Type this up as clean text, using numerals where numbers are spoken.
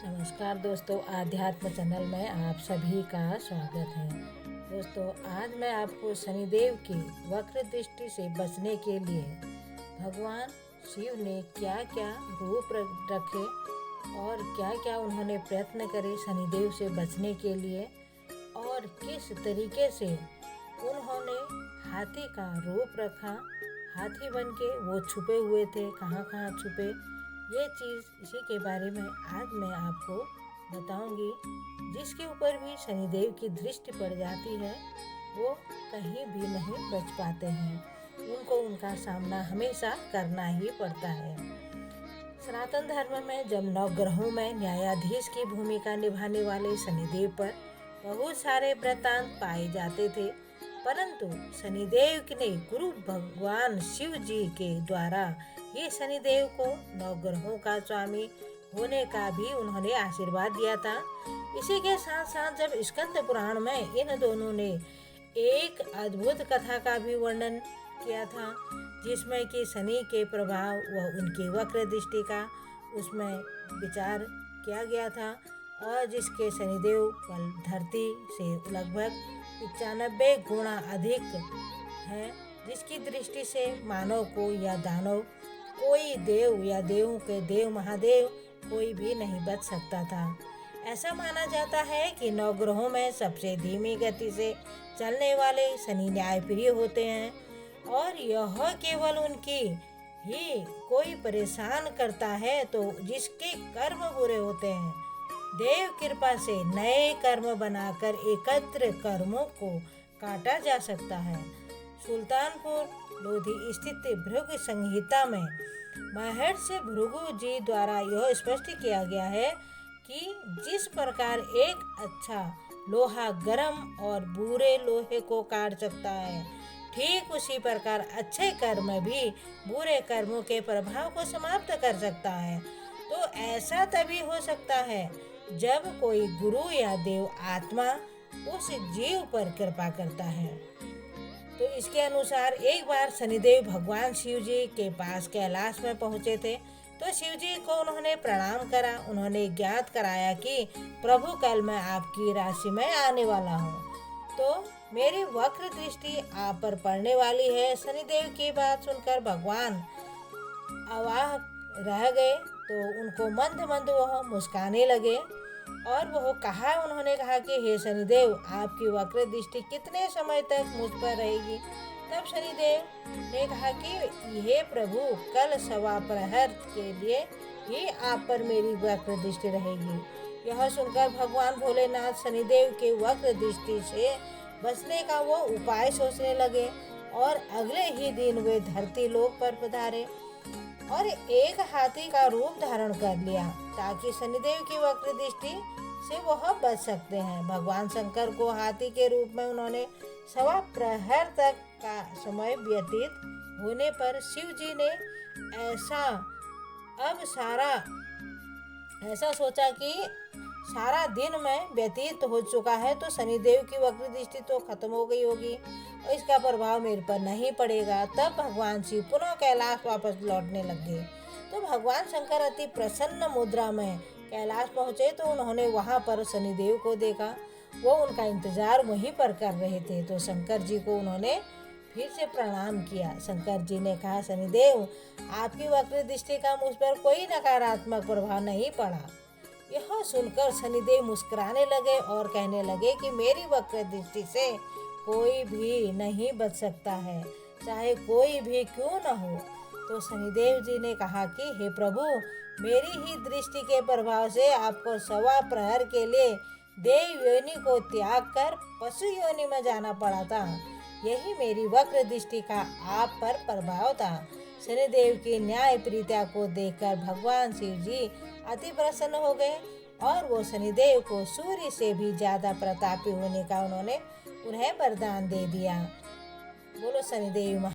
नमस्कार दोस्तों, आध्यात्म चैनल में आप सभी का स्वागत है। दोस्तों, आज मैं आपको शनिदेव की वक्र दृष्टि से बचने के लिए भगवान शिव ने क्या क्या रूप रखे और क्या क्या उन्होंने प्रयत्न करे शनिदेव से बचने के लिए, और किस तरीके से उन्होंने हाथी का रूप रखा, हाथी बन के वो छुपे हुए थे, कहाँ कहाँ छुपे, ये चीज़ इसी के बारे में आज मैं आपको बताऊंगी। जिसके ऊपर भी शनिदेव की दृष्टि पड़ जाती है वो कहीं भी नहीं बच पाते हैं, उनको उनका सामना हमेशा करना ही पड़ता है। सनातन धर्म में जब नवग्रहों में न्यायाधीश की भूमिका निभाने वाले शनिदेव पर बहुत सारे वृत्तांत पाए जाते थे, परंतु शनिदेव ने गुरु भगवान शिव जी के द्वारा ये शनिदेव को नवग्रहों का स्वामी होने का भी उन्होंने आशीर्वाद दिया था। इसी के साथ साथ जब स्कंद पुराण में इन दोनों ने एक अद्भुत कथा का भी वर्णन किया था, जिसमें कि शनि के प्रभाव व उनकी वक्र दृष्टि का उसमें विचार किया गया था, और जिसके शनिदेव बल धरती से लगभग 95 गुना अधिक है, जिसकी दृष्टि से मानव को या दानव, कोई देव या देवों के देव महादेव कोई भी नहीं बच सकता था। ऐसा माना जाता है कि नवग्रहों में सबसे धीमी गति से चलने वाले शनि न्यायप्रिय होते हैं, और यह केवल उनकी ही कोई परेशान करता है तो जिसके कर्म बुरे होते हैं, देव कृपा से नए कर्म बनाकर एकत्र कर्मों को काटा जा सकता है। सुल्तानपुर लोधी स्थित भृगु संहिता में महर्षि भृगु जी द्वारा यह स्पष्ट किया गया है कि जिस प्रकार एक अच्छा लोहा गर्म और बुरे लोहे को काट सकता है, ठीक उसी प्रकार अच्छे कर्म भी बुरे कर्मों के प्रभाव को समाप्त कर सकता है। तो ऐसा तभी हो सकता है जब कोई गुरु या देव आत्मा उस जीव पर कृपा करता है। तो इसके अनुसार एक बार शनिदेव भगवान शिव जी के पास कैलाश में पहुंचे थे, तो शिव जी को उन्होंने प्रणाम करा। उन्होंने ज्ञात कराया कि प्रभु कल मैं आपकी राशि में आने वाला हूँ, तो मेरी वक्र दृष्टि आप पर पड़ने वाली है। शनिदेव की बात सुनकर भगवान अवाक रह गए, तो उनको मंद मंद वह मुस्काने लगे, और उन्होंने कहा कि हे शनिदेव, आपकी वक्र दृष्टि कितने समय तक मुझ पर रहेगी। तब शनिदेव ने कहा कि हे प्रभु, कल सवा प्रहर के लिए ही आप पर मेरी वक्र दृष्टि रहेगी। यह सुनकर भगवान भोलेनाथ शनिदेव के वक्र दृष्टि से बचने का वो उपाय सोचने लगे, और अगले ही दिन वे धरती लोक पर पधारे और एक हाथी का रूप धारण कर लिया, ताकि शनिदेव की वक्र दृष्टि से वह बच सकते हैं। भगवान शंकर को हाथी के रूप में उन्होंने सवा प्रहर तक का समय व्यतीत होने पर शिव जी ने ऐसा सोचा कि सारा दिन में व्यतीत हो चुका है, तो शनिदेव की वक्र दृष्टि तो खत्म हो गई होगी और इसका प्रभाव मेरे पर नहीं पड़ेगा। तब भगवान शिव पुनः कैलाश वापस लौटने लगे। तो भगवान शंकर अति प्रसन्न मुद्रा में कैलाश पहुँचे, तो उन्होंने वहाँ पर शनिदेव को देखा। वो उनका इंतजार वहीं पर कर रहे थे, तो शंकर जी को उन्होंने फिर से प्रणाम किया। शंकर जी ने कहा, शनिदेव, आपकी वक्र दृष्टि का मुझ पर कोई नकारात्मक प्रभाव नहीं पड़ा। यह सुनकर शनिदेव मुस्कुराने लगे और कहने लगे कि मेरी वक्र दृष्टि से कोई भी नहीं बच सकता है, चाहे कोई भी क्यों न हो। तो शनिदेव जी ने कहा कि हे प्रभु, मेरी ही दृष्टि के प्रभाव से आपको सवा प्रहर के लिए देव योनि को त्याग कर पशु योनि में जाना पड़ा था। यही मेरी वक्र दृष्टि का आप पर प्रभाव था। शनिदेव की न्याय प्रीता को देखकर भगवान शिव जी अति प्रसन्न हो गए, और वो शनिदेव को सूर्य से भी ज्यादा प्रतापी होने का उन्होंने उन्हें वरदान दे दिया। बोलो शनिदेव